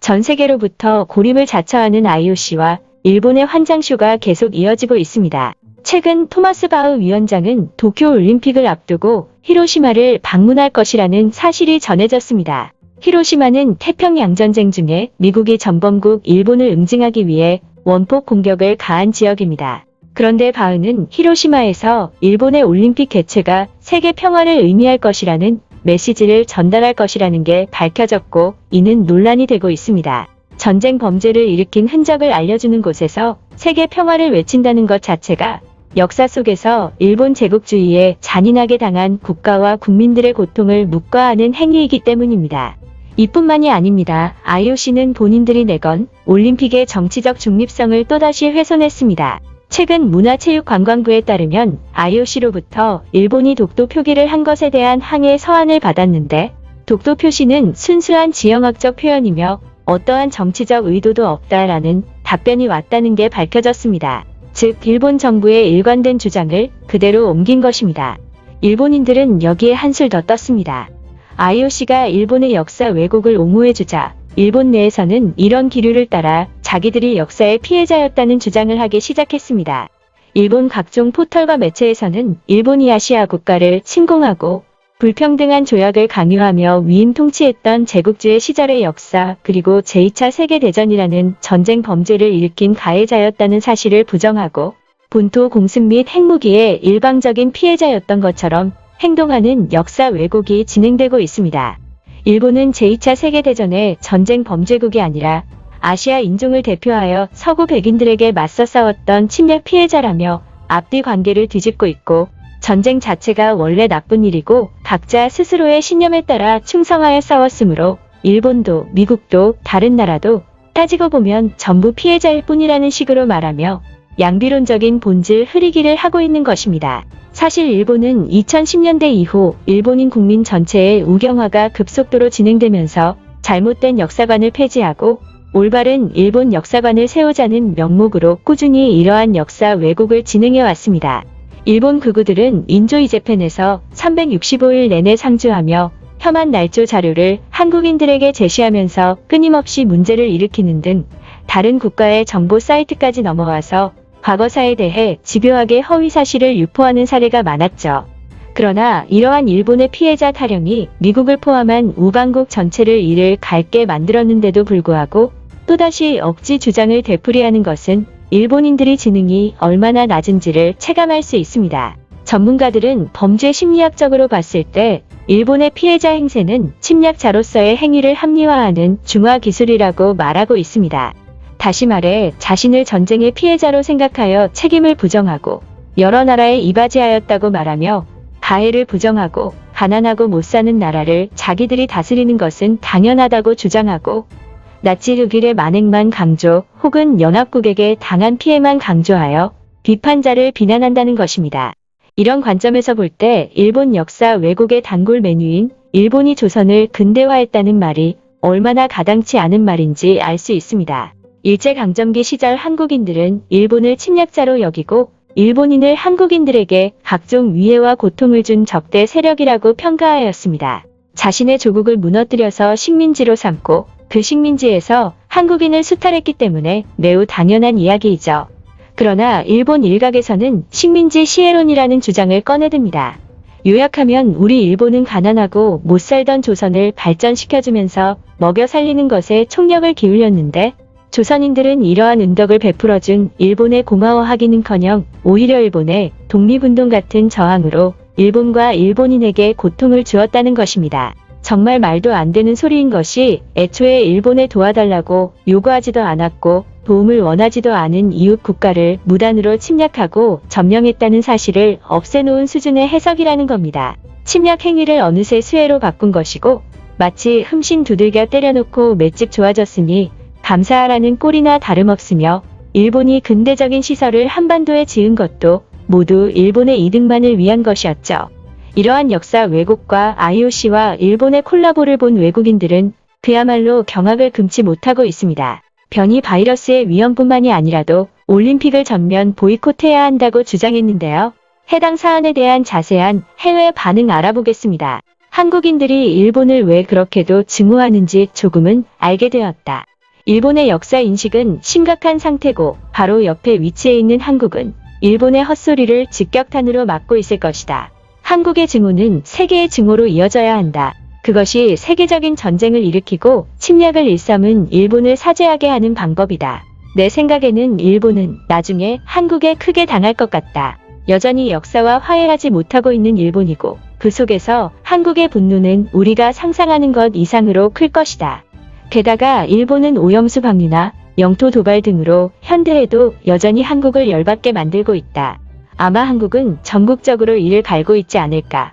전 세계로부터 고림을 자처하는 IOC와 일본의 환장쇼가 계속 이어지고 있습니다. 최근 토마스 바흐 위원장은 도쿄올림픽을 앞두고 히로시마를 방문할 것이라는 사실이 전해졌습니다. 히로시마는 태평양전쟁 중에 미국이 전범국 일본을 응징하기 위해 원폭 공격을 가한 지역입니다. 그런데 바흐는 히로시마에서 일본의 올림픽 개최가 세계 평화를 의미할 것이라는 메시지를 전달할 것이라는 게 밝혀졌고, 이는 논란이 되고 있습니다. 전쟁 범죄를 일으킨 흔적을 알려주는 곳에서 세계 평화를 외친다는 것 자체가 역사 속에서 일본 제국주의에 잔인하게 당한 국가와 국민들의 고통을 묵과하는 행위이기 때문입니다. 이뿐만이 아닙니다. IOC는 본인들이 내건 올림픽의 정치적 중립성을 또다시 훼손했습니다. 최근 문화체육관광부에 따르면 IOC로부터 일본이 독도 표기를 한 것에 대한 항해 서한을 받았는데, 독도 표시는 순수한 지형학적 표현이며 어떠한 정치적 의도도 없다라는 답변이 왔다는 게 밝혀졌습니다. 즉, 일본 정부의 일관된 주장을 그대로 옮긴 것입니다. 일본인들은 여기에 한술 더 떴습니다. IOC가 일본의 역사 왜곡을 옹호해주자 일본 내에서는 이런 기류를 따라 자기들이 역사의 피해자였다는 주장을 하기 시작했습니다. 일본 각종 포털과 매체에서는 일본이 아시아 국가를 침공하고 불평등한 조약을 강요하며 위임 통치했던 제국주의 시절의 역사, 그리고 제2차 세계대전이라는 전쟁 범죄를 일으킨 가해자였다는 사실을 부정하고 본토 공습 및 핵무기의 일방적인 피해자였던 것처럼 행동하는 역사 왜곡이 진행되고 있습니다. 일본은 제2차 세계대전의 전쟁 범죄국이 아니라 아시아 인종을 대표하여 서구 백인들에게 맞서 싸웠던 침략 피해자라며 앞뒤 관계를 뒤집고 있고, 전쟁 자체가 원래 나쁜 일이고 각자 스스로의 신념에 따라 충성하여 싸웠으므로 일본도 미국도 다른 나라도 따지고 보면 전부 피해자일 뿐이라는 식으로 말하며 양비론적인 본질 흐리기를 하고 있는 것입니다. 사실 일본은 2010년대 이후 일본인 국민 전체의 우경화가 급속도로 진행되면서 잘못된 역사관을 폐지하고 올바른 일본 역사관을 세우자는 명목으로 꾸준히 이러한 역사 왜곡을 진행해 왔습니다. 일본 극우들은 인조이 재팬에서 365일 내내 상주하며 혐한 날조 자료를 한국인들에게 제시하면서 끊임없이 문제를 일으키는 등 다른 국가의 정보 사이트까지 넘어와서 과거사에 대해 집요하게 허위 사실을 유포하는 사례가 많았죠. 그러나 이러한 일본의 피해자 타령이 미국을 포함한 우방국 전체를 이를 갈게 만들었는데도 불구하고 또다시 억지 주장을 되풀이하는 것은 일본인들이 지능이 얼마나 낮은지를 체감할 수 있습니다. 전문가들은 범죄 심리학적으로 봤을 때 일본의 피해자 행세는 침략자로서의 행위를 합리화하는 중화 기술이라고 말하고 있습니다. 다시 말해 자신을 전쟁의 피해자로 생각하여 책임을 부정하고 여러 나라에 이바지하였다고 말하며 가해를 부정하고 가난하고 못 사는 나라를 자기들이 다스리는 것은 당연하다고 주장하고 나치 흑일의 만행만 강조 혹은 연합국에게 당한 피해만 강조하여 비판자를 비난한다는 것입니다. 이런 관점에서 볼 때 일본 역사 왜곡의 단골 메뉴인 일본이 조선을 근대화했다는 말이 얼마나 가당치 않은 말인지 알 수 있습니다. 일제강점기 시절 한국인들은 일본을 침략자로 여기고 일본인을 한국인들에게 각종 위해와 고통을 준 적대 세력이라고 평가하였습니다. 자신의 조국을 무너뜨려서 식민지로 삼고 그 식민지에서 한국인을 수탈했기 때문에 매우 당연한 이야기이죠. 그러나 일본 일각에서는 식민지 시해론이라는 주장을 꺼내듭니다. 요약하면 우리 일본은 가난하고 못 살던 조선을 발전시켜주면서 먹여 살리는 것에 총력을 기울였는데 조선인들은 이러한 은덕을 베풀어준 일본에 고마워하기는커녕 오히려 일본의 독립운동 같은 저항으로 일본과 일본인에게 고통을 주었다는 것입니다. 정말 말도 안 되는 소리인 것이 애초에 일본에 도와달라고 요구하지도 않았고 도움을 원하지도 않은 이웃 국가를 무단으로 침략하고 점령했다는 사실을 없애놓은 수준의 해석이라는 겁니다. 침략 행위를 어느새 수혜로 바꾼 것이고 마치 흠씬 두들겨 때려놓고 맷집 좋아졌으니 감사하라는 꼴이나 다름없으며 일본이 근대적인 시설을 한반도에 지은 것도 모두 일본의 이득만을 위한 것이었죠. 이러한 역사 왜곡과 IOC와 일본의 콜라보를 본 외국인들은 그야말로 경악을 금치 못하고 있습니다. 변이 바이러스의 위험뿐만이 아니라도 올림픽을 전면 보이콧해야 한다고 주장했는데요. 해당 사안에 대한 자세한 해외 반응 알아보겠습니다. 한국인들이 일본을 왜 그렇게도 증오하는지 조금은 알게 되었다. 일본의 역사 인식은 심각한 상태고 바로 옆에 위치해 있는 한국은 일본의 헛소리를 직격탄으로 막고 있을 것이다. 한국의 증오는 세계의 증오로 이어져야 한다. 그것이 세계적인 전쟁을 일으키고 침략을 일삼은 일본을 사죄하게 하는 방법이다. 내 생각에는 일본은 나중에 한국에 크게 당할 것 같다. 여전히 역사와 화해하지 못하고 있는 일본이고 그 속에서 한국의 분노는 우리가 상상하는 것 이상으로 클 것이다. 게다가 일본은 오염수 방류나 영토 도발 등으로 현대에도 여전히 한국을 열받게 만들고 있다. 아마 한국은 전국적으로 이를 갈고 있지 않을까.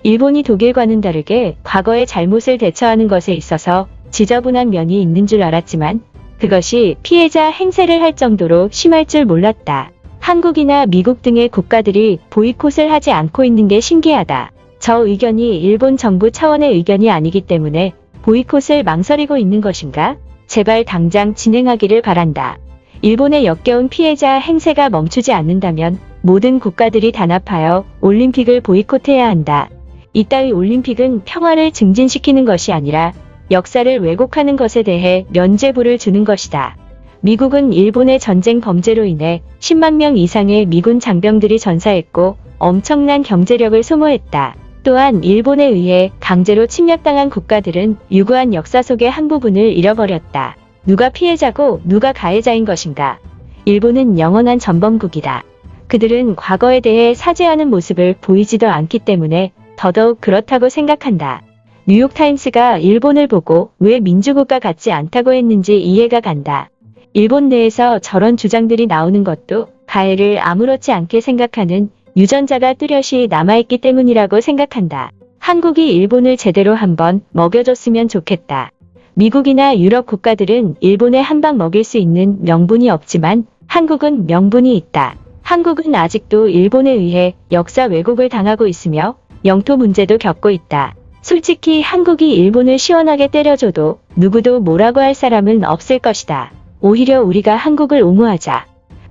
일본이 독일과는 다르게 과거의 잘못을 대처하는 것에 있어서 지저분한 면이 있는 줄 알았지만 그것이 피해자 행세를 할 정도로 심할 줄 몰랐다. 한국이나 미국 등의 국가들이 보이콧을 하지 않고 있는 게 신기하다. 저 의견이 일본 정부 차원의 의견이 아니기 때문에 보이콧을 망설이고 있는 것인가? 제발 당장 진행하기를 바란다. 일본의 역겨운 피해자 행세가 멈추지 않는다면 모든 국가들이 단합하여 올림픽을 보이콧해야 한다. 이따위 올림픽은 평화를 증진시키는 것이 아니라 역사를 왜곡하는 것에 대해 면죄부를 주는 것이다. 미국은 일본의 전쟁 범죄로 인해 10만 명 이상의 미군 장병들이 전사했고 엄청난 경제력을 소모했다. 또한 일본에 의해 강제로 침략당한 국가들은 유구한 역사 속의 한 부분을 잃어버렸다. 누가 피해자고 누가 가해자인 것인가? 일본은 영원한 전범국이다. 그들은 과거에 대해 사죄하는 모습을 보이지도 않기 때문에 더더욱 그렇다고 생각한다. 뉴욕타임스가 일본을 보고 왜 민주국가 같지 않다고 했는지 이해가 간다. 일본 내에서 저런 주장들이 나오는 것도 가해를 아무렇지 않게 생각하는 유전자가 뚜렷이 남아있기 때문이라고 생각한다. 한국이 일본을 제대로 한번 먹여줬으면 좋겠다. 미국이나 유럽 국가들은 일본에 한방 먹일 수 있는 명분이 없지만 한국은 명분이 있다. 한국은 아직도 일본에 의해 역사 왜곡을 당하고 있으며 영토 문제도 겪고 있다. 솔직히 한국이 일본을 시원하게 때려줘도 누구도 뭐라고 할 사람은 없을 것이다. 오히려 우리가 한국을 옹호하자.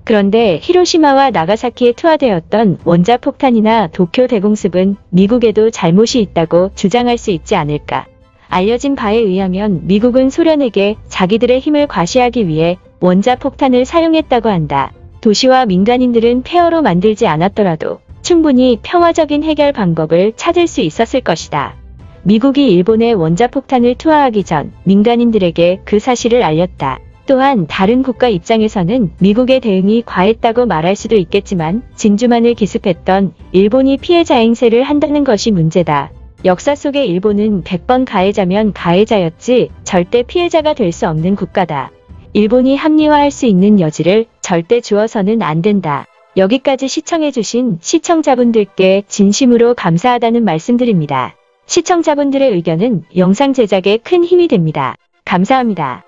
그런데 히로시마와 나가사키에 투하되었던 원자폭탄이나 도쿄 대공습은 미국에도 잘못이 있다고 주장할 수 있지 않을까. 알려진 바에 의하면 미국은 소련에게 자기들의 힘을 과시하기 위해 원자폭탄을 사용했다고 한다. 도시와 민간인들은 폐허로 만들지 않았더라도 충분히 평화적인 해결 방법을 찾을 수 있었을 것이다. 미국이 일본에 원자폭탄을 투하하기 전 민간인들에게 그 사실을 알렸다. 또한 다른 국가 입장에서는 미국의 대응이 과했다고 말할 수도 있겠지만 진주만을 기습했던 일본이 피해자 행세를 한다는 것이 문제다. 역사 속의 일본은 100번 가해자면 가해자였지 절대 피해자가 될 수 없는 국가다. 일본이 합리화할 수 있는 여지를 절대 주어서는 안 된다. 여기까지 시청해주신 시청자분들께 진심으로 감사하다는 말씀드립니다. 시청자분들의 의견은 영상 제작에 큰 힘이 됩니다. 감사합니다.